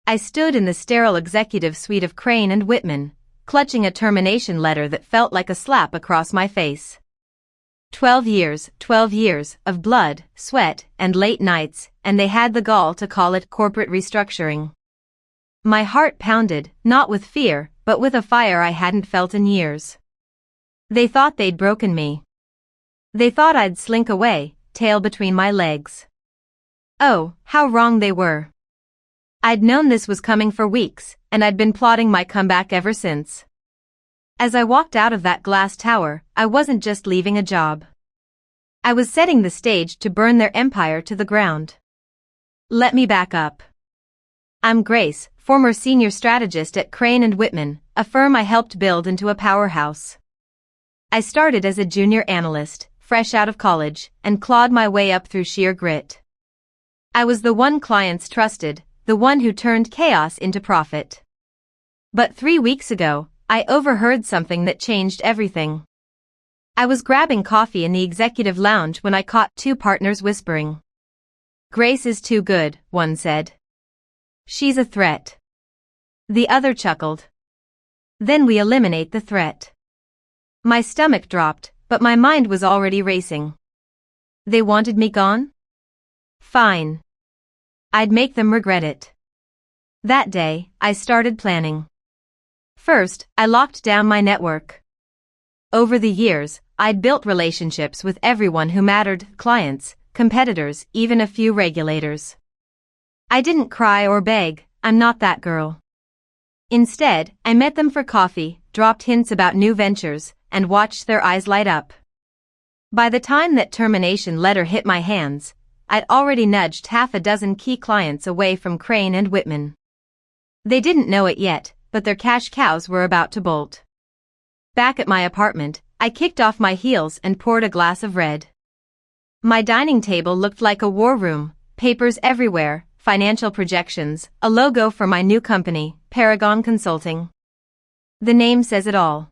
I stood in the sterile executive suite of Crane and Whitman, clutching a termination letter that felt like a slap across my face. 12 years of blood, sweat, and late nights, and they had the gall to call it corporate restructuring. My heart pounded, not with fear, but with a fire I hadn't felt in years. They thought they'd broken me. They thought I'd slink away, tail between my legs. Oh, how wrong they were. I'd known this was coming for weeks, and I'd been plotting my comeback ever since. As I walked out of that glass tower, I wasn't just leaving a job. I was setting the stage to burn their empire to the ground. Let me back up. I'm Grace, former senior strategist at Crane and Whitman, a firm I helped build into a powerhouse. I started as a junior analyst, fresh out of college, and clawed my way up through sheer grit. I was the one clients trusted, the one who turned chaos into profit. But 3 weeks ago, I overheard something that changed everything. I was grabbing coffee in the executive lounge when I caught two partners whispering. Grace is too good, one said. She's a threat. The other chuckled. Then we eliminate the threat. My stomach dropped, but my mind was already racing. They wanted me gone? Fine. I'd make them regret it. That day, I started planning. First, I locked down my network. Over the years, I'd built relationships with everyone who mattered, clients, competitors, even a few regulators. I didn't cry or beg, I'm not that girl. Instead, I met them for coffee, dropped hints about new ventures, and watched their eyes light up. By the time that termination letter hit my hands, I'd already nudged half a dozen key clients away from Crane and Whitman. They didn't know it yet, but their cash cows were about to bolt. Back at my apartment, I kicked off my heels and poured a glass of red. My dining table looked like a war room, papers everywhere, financial projections, a logo for my new company, Paragon Consulting. The name says it all.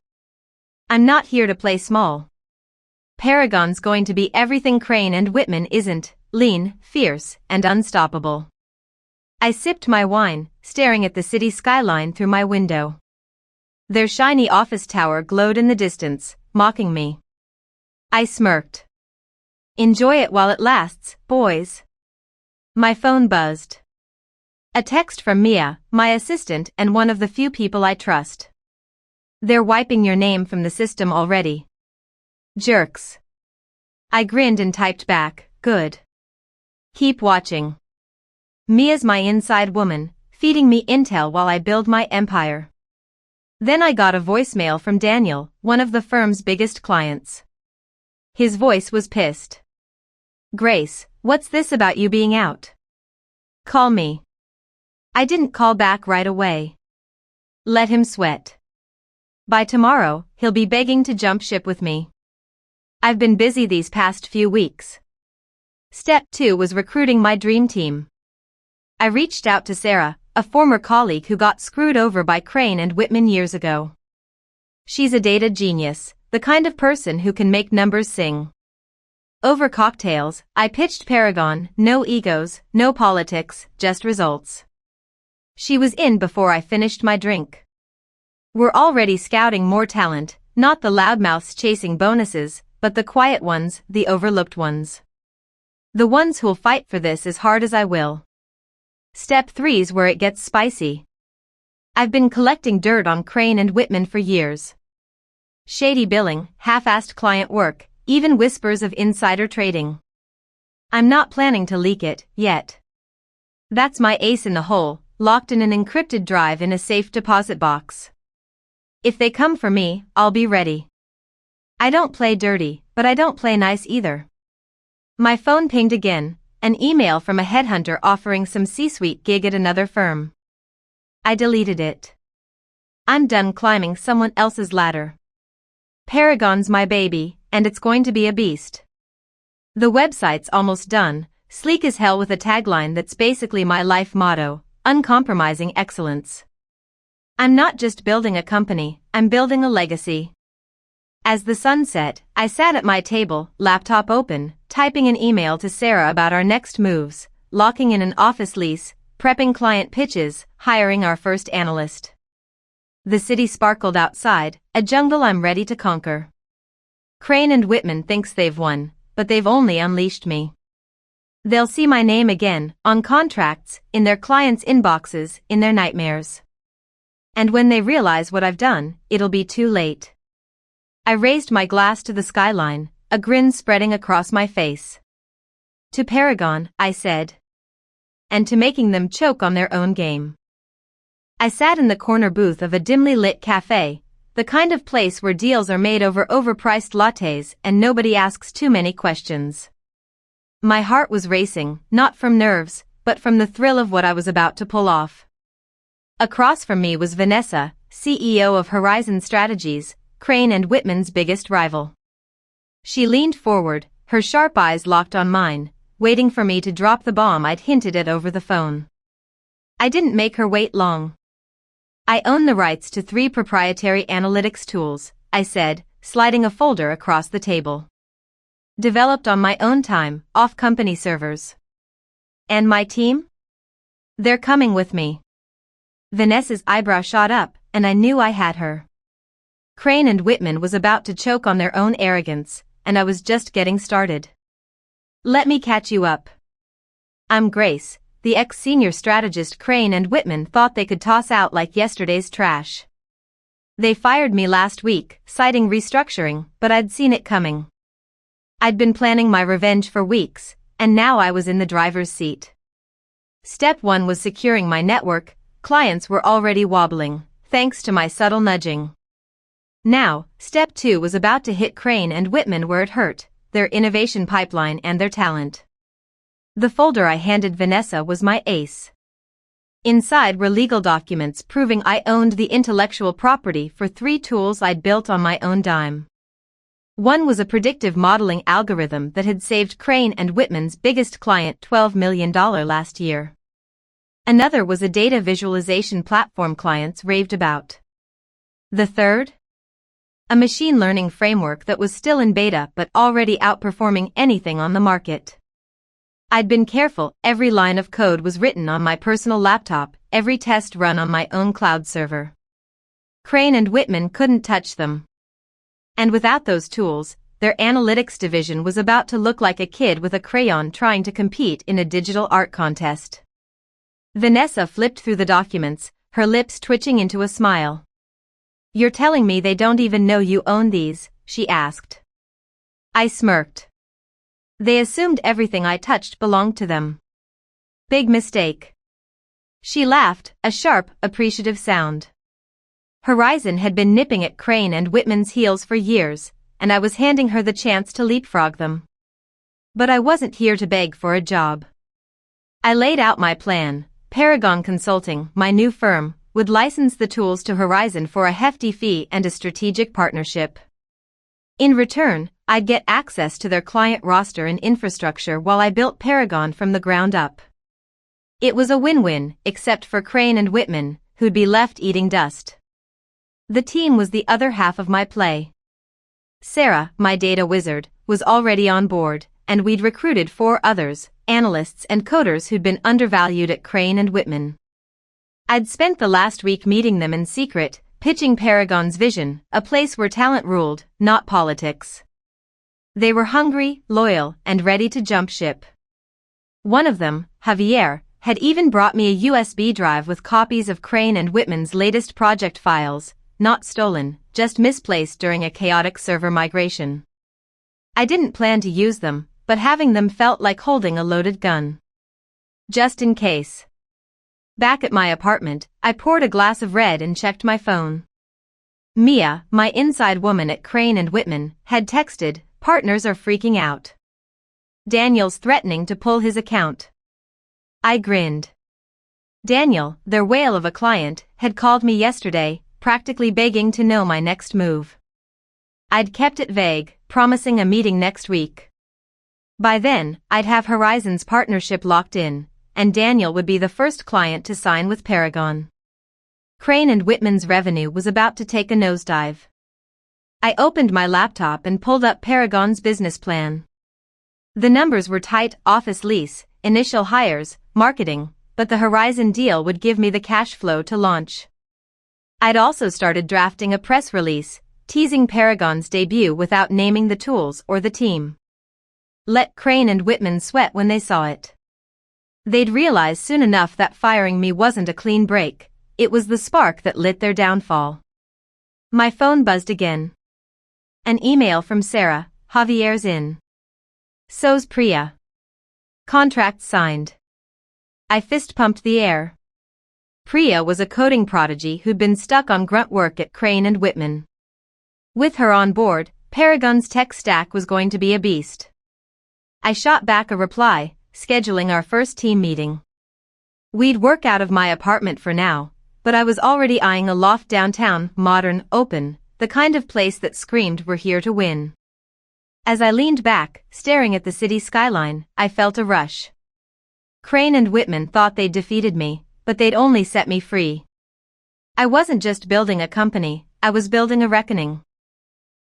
I'm not here to play small. Paragon's going to be everything Crane and Whitman isn't, lean, fierce, and unstoppable. I sipped my wine, staring at the city skyline through my window. Their shiny office tower glowed in the distance, mocking me. I smirked. Enjoy it while it lasts, boys. My phone buzzed. A text from Mia, my assistant and one of the few people I trust. They're wiping your name from the system already. Jerks. I grinned and typed back, good. Keep watching. Mia's my inside woman, feeding me intel while I build my empire. Then I got a voicemail from Daniel, one of the firm's biggest clients. His voice was pissed. Grace, what's this about you being out? Call me. I didn't call back right away. Let him sweat. By tomorrow, he'll be begging to jump ship with me. I've been busy these past few weeks. Step 2 was recruiting my dream team. I reached out to Sarah, a former colleague who got screwed over by Crane and Whitman years ago. She's a data genius, the kind of person who can make numbers sing. Over cocktails, I pitched Paragon, no egos, no politics, just results. She was in before I finished my drink. We're already scouting more talent, not the loudmouths chasing bonuses, but the quiet ones, the overlooked ones. The ones who'll fight for this as hard as I will. Step 3's where it gets spicy. I've been collecting dirt on Crane and Whitman for years. Shady billing, half-assed client work, even whispers of insider trading. I'm not planning to leak it, yet. That's my ace in the hole, locked in an encrypted drive in a safe deposit box. If they come for me, I'll be ready. I don't play dirty, but I don't play nice either. My phone pinged again, an email from a headhunter offering some C-suite gig at another firm. I deleted it. I'm done climbing someone else's ladder. Paragon's my baby, and it's going to be a beast. The website's almost done, sleek as hell with a tagline that's basically my life motto, uncompromising excellence. I'm not just building a company, I'm building a legacy. As the sun set, I sat at my table, laptop open, typing an email to Sarah about our next moves, locking in an office lease, prepping client pitches, hiring our first analyst. The city sparkled outside, a jungle I'm ready to conquer. Crane and Whitman thinks they've won, but they've only unleashed me. They'll see my name again, on contracts, in their clients' inboxes, in their nightmares. And when they realize what I've done, it'll be too late. I raised my glass to the skyline, a grin spreading across my face. To Paragon, I said. And to making them choke on their own game. I sat in the corner booth of a dimly lit cafe, the kind of place where deals are made over overpriced lattes and nobody asks too many questions. My heart was racing, not from nerves, but from the thrill of what I was about to pull off. Across from me was Vanessa, CEO of Horizon Strategies, Crane and Whitman's biggest rival. She leaned forward, her sharp eyes locked on mine, waiting for me to drop the bomb I'd hinted at over the phone. I didn't make her wait long. I own the rights to 3 proprietary analytics tools, I said, sliding a folder across the table. Developed on my own time, off company servers. And my team? They're coming with me. Vanessa's eyebrow shot up, and I knew I had her. Crane and Whitman was about to choke on their own arrogance, and I was just getting started. Let me catch you up. I'm Grace, the ex-senior strategist Crane and Whitman thought they could toss out like yesterday's trash. They fired me last week, citing restructuring, but I'd seen it coming. I'd been planning my revenge for weeks, and now I was in the driver's seat. Step 1 was securing my network. Clients were already wobbling, thanks to my subtle nudging. Now, step 2 was about to hit Crane and Whitman where it hurt, their innovation pipeline and their talent. The folder I handed Vanessa was my ace. Inside were legal documents proving I owned the intellectual property for 3 tools I'd built on my own dime. One was a predictive modeling algorithm that had saved Crane and Whitman's biggest client $12 million last year. Another was a data visualization platform clients raved about. The third? A machine learning framework that was still in beta but already outperforming anything on the market. I'd been careful, every line of code was written on my personal laptop, every test run on my own cloud server. Crane and Whitman couldn't touch them. And without those tools, their analytics division was about to look like a kid with a crayon trying to compete in a digital art contest. Vanessa flipped through the documents, her lips twitching into a smile. You're telling me they don't even know you own these? She asked. I smirked. They assumed everything I touched belonged to them. Big mistake. She laughed, a sharp, appreciative sound. Horizon had been nipping at Crane and Whitman's heels for years, and I was handing her the chance to leapfrog them. But I wasn't here to beg for a job. I laid out my plan. Paragon Consulting, my new firm, would license the tools to Horizon for a hefty fee and a strategic partnership. In return, I'd get access to their client roster and infrastructure while I built Paragon from the ground up. It was a win-win, except for Crane and Whitman, who'd be left eating dust. The team was the other half of my play. Sarah, my data wizard, was already on board, and we'd recruited 4 others, analysts and coders who'd been undervalued at Crane and Whitman. I'd spent the last week meeting them in secret, pitching Paragon's vision, a place where talent ruled, not politics. They were hungry, loyal, and ready to jump ship. One of them, Javier, had even brought me a USB drive with copies of Crane and Whitman's latest project files, not stolen, just misplaced during a chaotic server migration. I didn't plan to use them, but having them felt like holding a loaded gun. Just in case. Back at my apartment, I poured a glass of red and checked my phone. Mia, my inside woman at Crane and Whitman, had texted, "Partners are freaking out. Daniel's threatening to pull his account." I grinned. Daniel, their whale of a client, had called me yesterday, practically begging to know my next move. I'd kept it vague, promising a meeting next week. By then, I'd have Horizon's partnership locked in, and Daniel would be the first client to sign with Paragon. Crane and Whitman's revenue was about to take a nosedive. I opened my laptop and pulled up Paragon's business plan. The numbers were tight: office lease, initial hires, marketing, but the Horizon deal would give me the cash flow to launch. I'd also started drafting a press release, teasing Paragon's debut without naming the tools or the team. Let Crane and Whitman sweat when they saw it. They'd realize soon enough that firing me wasn't a clean break, it was the spark that lit their downfall. My phone buzzed again. An email from Sarah, Javier's in. So's Priya. Contract signed. I fist-pumped the air. Priya was a coding prodigy who'd been stuck on grunt work at Crane and Whitman. With her on board, Paragon's tech stack was going to be a beast. I shot back a reply, scheduling our first team meeting. We'd work out of my apartment for now, but I was already eyeing a loft downtown, modern, open, the kind of place that screamed we're here to win. As I leaned back, staring at the city skyline, I felt a rush. Crane and Whitman thought they'd defeated me, but they'd only set me free. I wasn't just building a company, I was building a reckoning.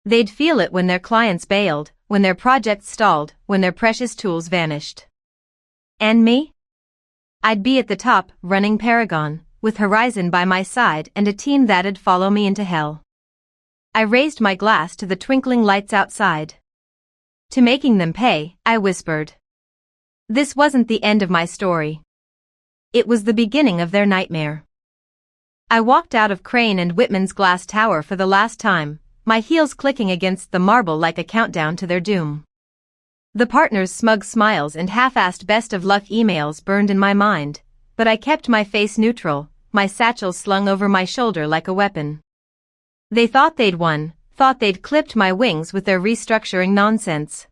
They'd feel it when their clients bailed, when their projects stalled, when their precious tools vanished. And me? I'd be at the top, running Paragon, with Horizon by my side and a team that'd follow me into hell. I raised my glass to the twinkling lights outside. To making them pay, I whispered. This wasn't the end of my story. It was the beginning of their nightmare. I walked out of Crane and Whitman's glass tower for the last time, my heels clicking against the marble like a countdown to their doom. The partners' smug smiles and half-assed best-of-luck emails burned in my mind, but I kept my face neutral, my satchel slung over my shoulder like a weapon. They thought they'd won, thought they'd clipped my wings with their restructuring nonsense.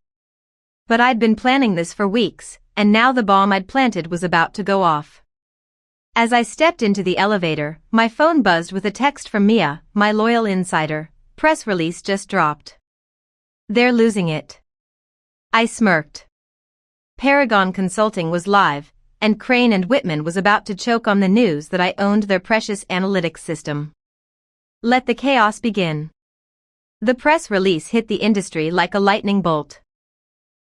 But I'd been planning this for weeks, and now the bomb I'd planted was about to go off. As I stepped into the elevator, my phone buzzed with a text from Mia, my loyal insider. Press release just dropped. They're losing it. I smirked. Paragon Consulting was live, and Crane and Whitman was about to choke on the news that I owned their precious analytics system. Let the chaos begin. The press release hit the industry like a lightning bolt.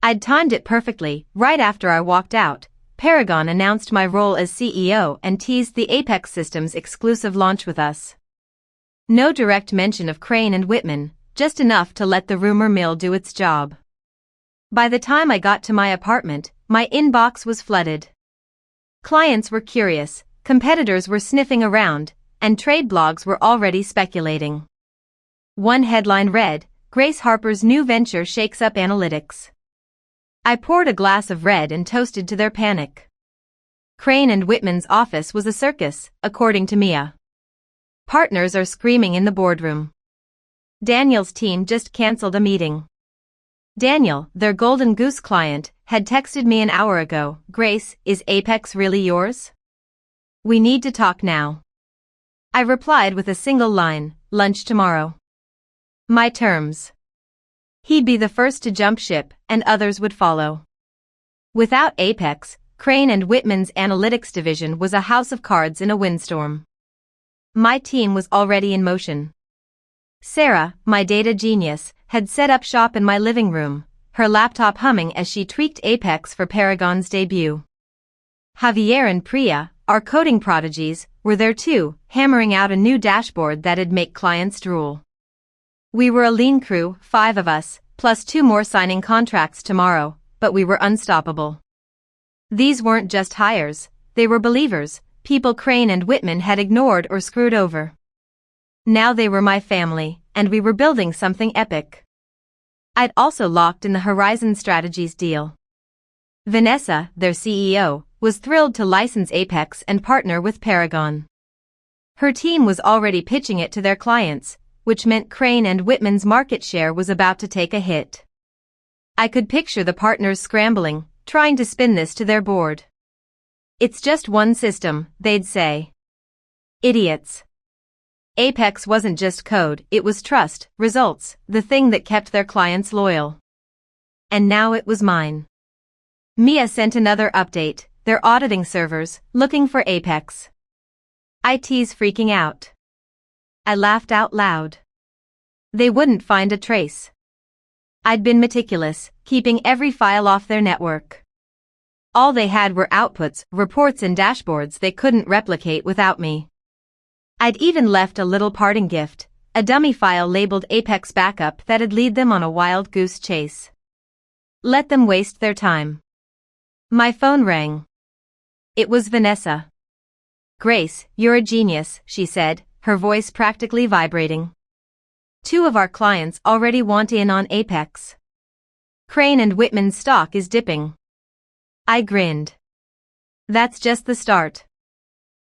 I'd timed it perfectly. Right after I walked out, Paragon announced my role as CEO and teased the Apex Systems exclusive launch with us. No direct mention of Crane and Whitman, just enough to let the rumor mill do its job. By the time I got to my apartment, my inbox was flooded. Clients were curious, competitors were sniffing around, and trade blogs were already speculating. One headline read, Grace Harper's new venture shakes up analytics. I poured a glass of red and toasted to their panic. Crane and Whitman's office was a circus, according to Mia. Partners are screaming in the boardroom. Daniel's team just canceled a meeting. Daniel, their Golden Goose client, had texted me an hour ago, Grace, is Apex really yours? We need to talk now. I replied with a single line, lunch tomorrow. My terms. He'd be the first to jump ship, and others would follow. Without Apex, Crane and Whitman's analytics division was a house of cards in a windstorm. My team was already in motion. Sarah, my data genius, had set up shop in my living room, her laptop humming as she tweaked Apex for Paragon's debut. Javier and Priya, our coding prodigies, were there too, hammering out a new dashboard that'd make clients drool. We were a lean crew, 5 of us, plus 2 more signing contracts tomorrow, but we were unstoppable. These weren't just hires, they were believers, people Crane and Whitman had ignored or screwed over. Now they were my family, and we were building something epic. I'd also locked in the Horizon Strategies deal. Vanessa, their CEO, was thrilled to license Apex and partner with Paragon. Her team was already pitching it to their clients, which meant Crane and Whitman's market share was about to take a hit. I could picture the partners scrambling, trying to spin this to their board. It's just one system, they'd say. Idiots. Apex wasn't just code, it was trust, results, the thing that kept their clients loyal. And now it was mine. Mia sent another update, they're auditing servers, looking for Apex. IT's freaking out. I laughed out loud. They wouldn't find a trace. I'd been meticulous, keeping every file off their network. All they had were outputs, reports and dashboards they couldn't replicate without me. I'd even left a little parting gift, a dummy file labeled Apex Backup that'd lead them on a wild goose chase. Let them waste their time. My phone rang. It was Vanessa. "Grace, you're a genius," she said, her voice practically vibrating. "2 of our clients already want in on Apex. Crane and Whitman's stock is dipping." I grinned. "That's just the start."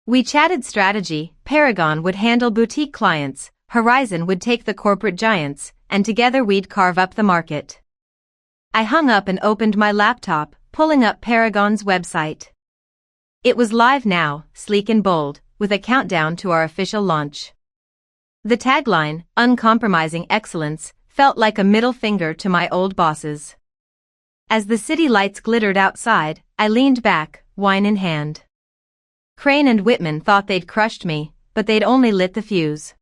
We chatted strategy. Paragon would handle boutique clients, Horizon would take the corporate giants, and together we'd carve up the market. I hung up and opened my laptop, pulling up Paragon's website. It was live now, sleek and bold, with a countdown to our official launch. The tagline, "Uncompromising Excellence," felt like a middle finger to my old bosses. As the city lights glittered outside, I leaned back, wine in hand. Crane and Whitman thought they'd crushed me, but they'd only lit the fuse.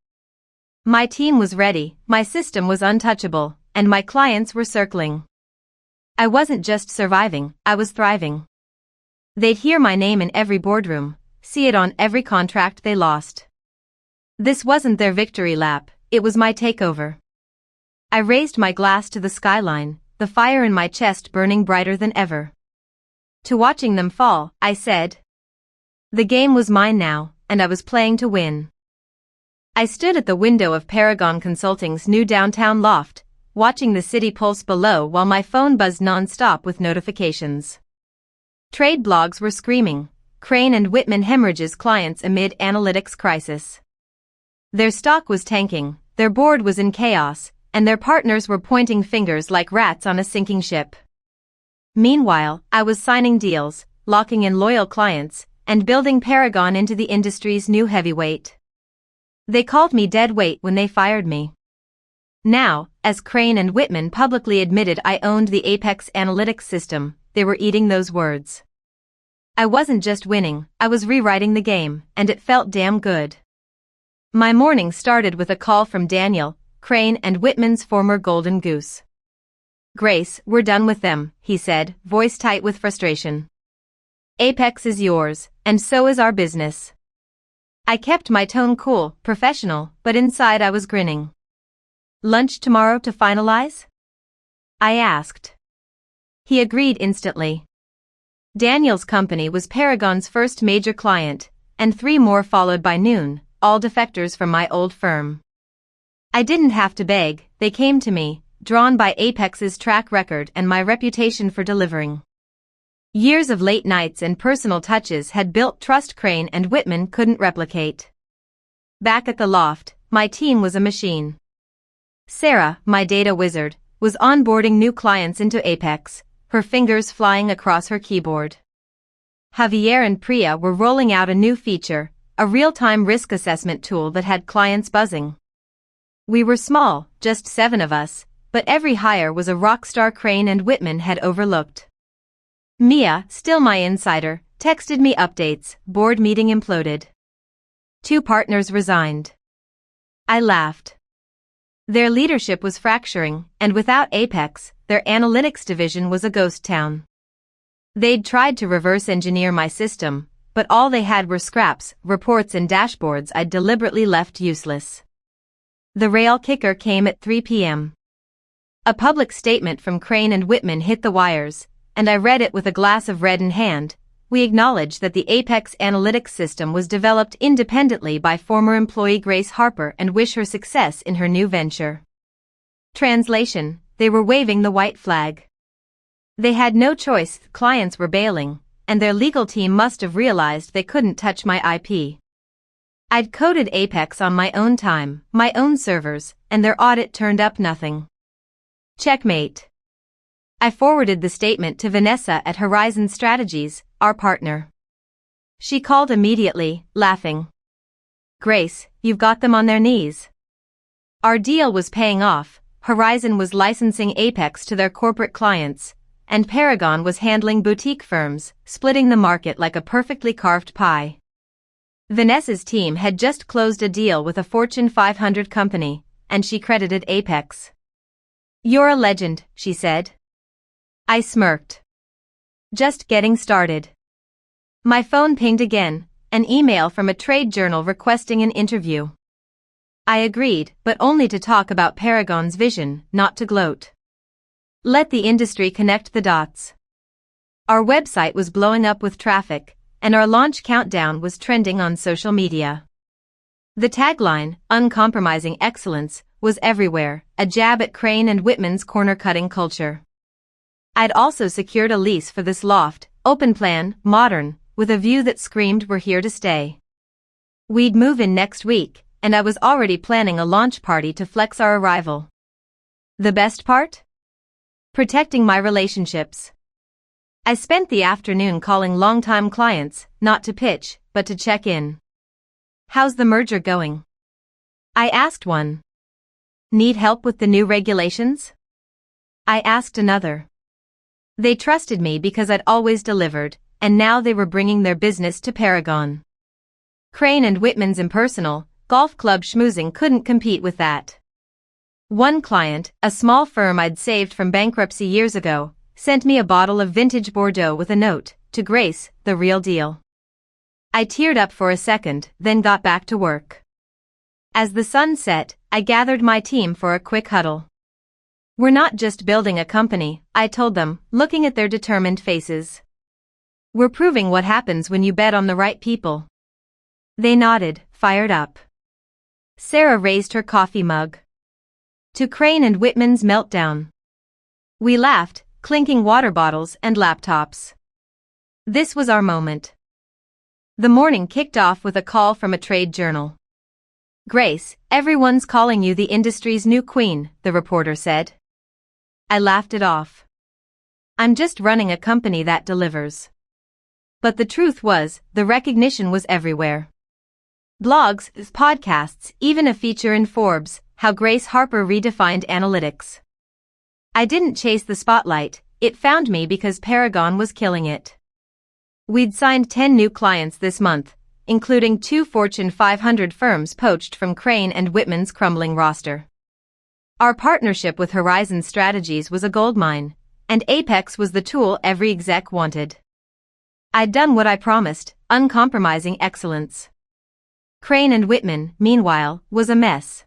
My team was ready, my system was untouchable, and my clients were circling. I wasn't just surviving, I was thriving. They'd hear my name in every boardroom, see it on every contract they lost. This wasn't their victory lap, it was my takeover. I raised my glass to the skyline, the fire in my chest burning brighter than ever. To watching them fall, I said. The game was mine now, and I was playing to win. I stood at the window of Paragon Consulting's new downtown loft, watching the city pulse below while my phone buzzed non-stop with notifications. Trade blogs were screaming, Crane and Whitman hemorrhages clients amid analytics crisis. Their stock was tanking, their board was in chaos, and their partners were pointing fingers like rats on a sinking ship. Meanwhile, I was signing deals, locking in loyal clients, and building Paragon into the industry's new heavyweight. They called me dead weight when they fired me. Now, as Crane and Whitman publicly admitted I owned the Apex analytics system, they were eating those words. I wasn't just winning, I was rewriting the game, and it felt damn good. My morning started with a call from Daniel, Crane and Whitman's former golden goose. "Grace, we're done with them," he said, voice tight with frustration. "Apex is yours, and so is our business." I kept my tone cool, professional, but inside I was grinning. "Lunch tomorrow to finalize?" I asked. He agreed instantly. Daniel's company was Paragon's first major client, and 3 more followed by noon, all defectors from my old firm. I didn't have to beg, they came to me, drawn by Apex's track record and my reputation for delivering. Years of late nights and personal touches had built trust Crane and Whitman couldn't replicate. Back at the loft, my team was a machine. Sarah, my data wizard, was onboarding new clients into Apex, her fingers flying across her keyboard. Javier and Priya were rolling out a new feature, a real-time risk assessment tool that had clients buzzing. We were small, just 7 of us, but every hire was a rockstar Crane and Whitman had overlooked. Mia, still my insider, texted me updates, board meeting imploded. 2 partners resigned. I laughed. Their leadership was fracturing, and without Apex, their analytics division was a ghost town. They'd tried to reverse engineer my system, but all they had were scraps, reports and dashboards I'd deliberately left useless. The rail kicker came at 3 p.m. A public statement from Crane and Whitman hit the wires, and I read it with a glass of red in hand. We acknowledge that the Apex analytics system was developed independently by former employee Grace Harper and wish her success in her new venture. Translation: they were waving the white flag. They had no choice, clients were bailing, and their legal team must have realized they couldn't touch my IP. I'd coded Apex on my own time, my own servers, and their audit turned up nothing. Checkmate. I forwarded the statement to Vanessa at Horizon Strategies, our partner. She called immediately, laughing. "Grace, you've got them on their knees." Our deal was paying off. Horizon was licensing Apex to their corporate clients, and Paragon was handling boutique firms, splitting the market like a perfectly carved pie. Vanessa's team had just closed a deal with a Fortune 500 company, and she credited Apex. "You're a legend," she said. I smirked. Just getting started. My phone pinged again, an email from a trade journal requesting an interview. I agreed, but only to talk about Paragon's vision, not to gloat. Let the industry connect the dots. Our website was blowing up with traffic, and our launch countdown was trending on social media. The tagline, "Uncompromising Excellence," was everywhere, a jab at Crane and Whitman's corner-cutting culture. I'd also secured a lease for this loft, open plan, modern, with a view that screamed we're here to stay. We'd move in next week, and I was already planning a launch party to flex our arrival. The best part? Protecting my relationships. I spent the afternoon calling longtime clients, not to pitch, but to check in. "How's the merger going?" I asked one. "Need help with the new regulations?" I asked another. They trusted me because I'd always delivered, and now they were bringing their business to Paragon. Crane and Whitman's impersonal, golf club schmoozing couldn't compete with that. One client, a small firm I'd saved from bankruptcy years ago, sent me a bottle of vintage Bordeaux with a note, "To Grace, the real deal." I teared up for a second, then got back to work. As the sun set, I gathered my team for a quick huddle. "We're not just building a company," I told them, looking at their determined faces. "We're proving what happens when you bet on the right people." They nodded, fired up. Sarah raised her coffee mug. "To Crane and Whitman's meltdown." We laughed, clinking water bottles and laptops. This was our moment. The morning kicked off with a call from a trade journal. "Grace, everyone's calling you the industry's new queen," the reporter said. I laughed it off. "I'm just running a company that delivers." But the truth was, the recognition was everywhere. Blogs, podcasts, even a feature in Forbes, "How Grace Harper Redefined Analytics." I didn't chase the spotlight, it found me because Paragon was killing it. We'd signed 10 new clients this month, including 2 Fortune 500 firms poached from Crane and Whitman's crumbling roster. Our partnership with Horizon Strategies was a goldmine, and Apex was the tool every exec wanted. I'd done what I promised, uncompromising excellence. Crane and Whitman, meanwhile, was a mess.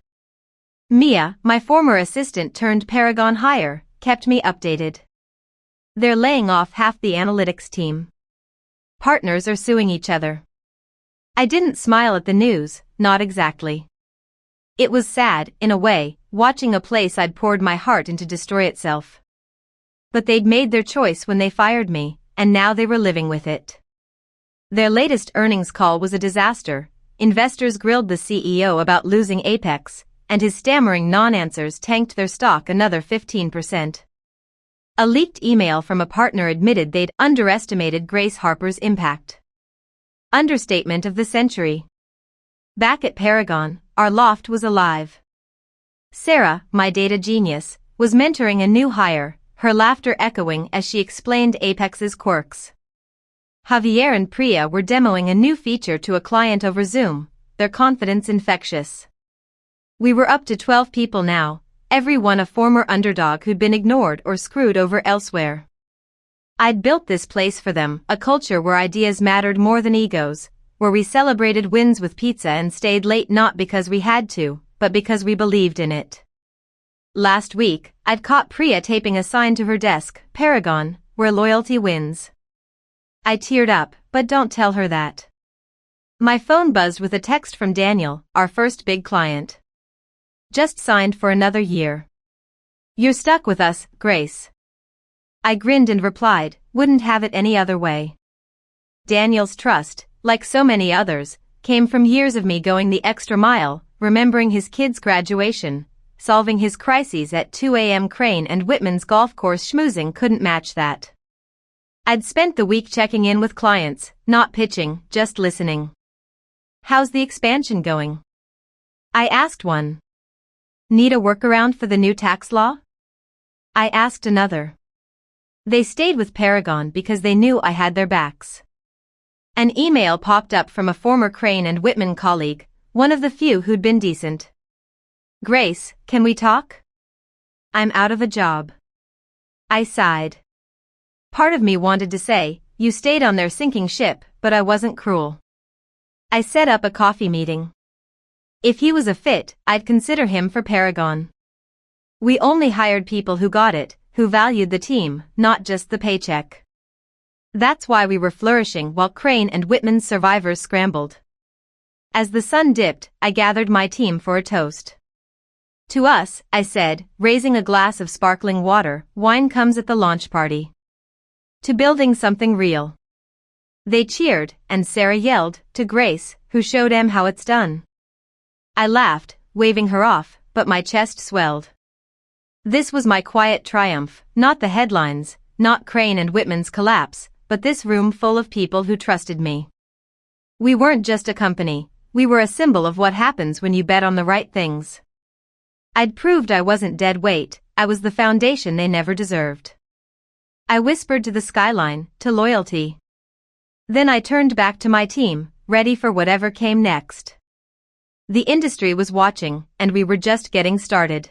Mia, my former assistant turned Paragon hire, kept me updated. They're laying off half the analytics team. Partners are suing each other. I didn't smile at the news, not exactly. It was sad, in a way, watching a place I'd poured my heart into destroy itself. But they'd made their choice when they fired me, and now they were living with it. Their latest earnings call was a disaster. Investors grilled the CEO about losing Apex, and his stammering non-answers tanked their stock another 15%. A leaked email from a partner admitted they'd underestimated Grace Harper's impact. Understatement of the century. Back at Paragon, our loft was alive. Sarah, my data genius, was mentoring a new hire, her laughter echoing as she explained Apex's quirks. Javier and Priya were demoing a new feature to a client over Zoom, their confidence infectious. We were up to 12 people now, every one a former underdog who'd been ignored or screwed over elsewhere. I'd built this place for them, a culture where ideas mattered more than egos, where we celebrated wins with pizza and stayed late not because we had to, but because we believed in it. Last week, I'd caught Priya taping a sign to her desk, "Paragon, where loyalty wins." I teared up, but don't tell her that. My phone buzzed with a text from Daniel, our first big client. "Just signed for another year. You're stuck with us, Grace." I grinned and replied, "Wouldn't have it any other way." Daniel's trust, like so many others, came from years of me going the extra mile, remembering his kid's graduation, solving his crises at 2 a.m. Crane and Whitman's golf course schmoozing couldn't match that. I'd spent the week checking in with clients, not pitching, just listening. "How's the expansion going?" I asked one. "Need a workaround for the new tax law?" I asked another. They stayed with Paragon because they knew I had their backs. An email popped up from a former Crane and Whitman colleague, one of the few who'd been decent. "Grace, can we talk? I'm out of a job." I sighed. Part of me wanted to say, you stayed on their sinking ship, but I wasn't cruel. I set up a coffee meeting. If he was a fit, I'd consider him for Paragon. We only hired people who got it, who valued the team, not just the paycheck. That's why we were flourishing while Crane and Whitman's survivors scrambled. As the sun dipped, I gathered my team for a toast. To us, I said, raising a glass of sparkling water, wine comes at the launch party. To building something real. They cheered, and Sarah yelled, to Grace, who showed em how it's done. I laughed, waving her off, but my chest swelled. This was my quiet triumph, not the headlines, not Crane and Whitman's collapse, but this room full of people who trusted me. We weren't just a company, we were a symbol of what happens when you bet on the right things. I'd proved I wasn't dead weight, I was the foundation they never deserved. I whispered to the skyline, to loyalty. Then I turned back to my team, ready for whatever came next. The industry was watching, and we were just getting started.